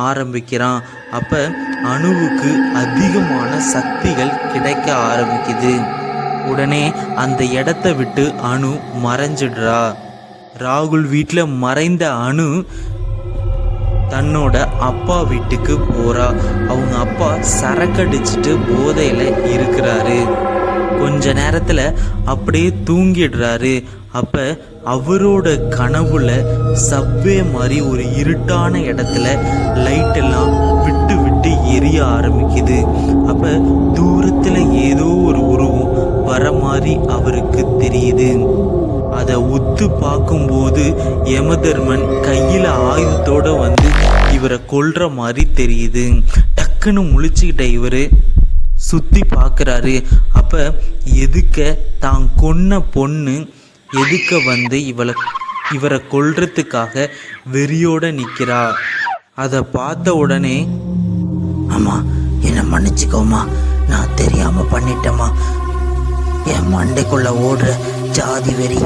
ஆரம்பிக்கிறான். அப்ப அணுவுக்கு அதிகமான சக்திகள் கிடைக்க ஆரம்பிக்குது. உடனே அந்த இடத்த விட்டு அணு மறைஞ்சிடுறா. ராகுல் வீட்டில் மறைந்த அணு தன்னோட அப்பா வீட்டுக்கு போறா. அவங்க அப்பா சரக்கடிச்சிட்டு போதையில இருக்கிறாரு. கொஞ்ச நேரத்துல அப்படியே தூங்கிடுறாரு. அப்ப அவரோட கனவுல சப்வே மாதிரி ஒரு இருட்டான இடத்துல லைட் எல்லாம் விட்டு விட்டு எரிய ஆரம்பிக்குது. அப்ப தூரத்துல ஏதோ ஒரு உருவம் வர மாதிரி அவருக்கு தெரியுது. அதை உத்து பார்க்கும்போது யமதர்மன் கையில ஆயுதத்தோட வந்து இவரை கொல்ற மாதிரி தெரியுது. டக்குன்னு முழிச்சுக்கிட்ட இவரு சுத்தி பார்க்குறாரு. அப்ப எதுக்க தான் கொன்ன பொண்ணு எதுக்க வந்து இவரை கொல்றதுக்காக வெறியோட நிற்கிறா. அதை பார்த்த உடனே, அம்மா என்னை மன்னிச்சுக்கோமா, நான் தெரியாம பண்ணிட்டேம்மா. என் மண்டைக்குள்ள ஓடுற ஜாதி வெறி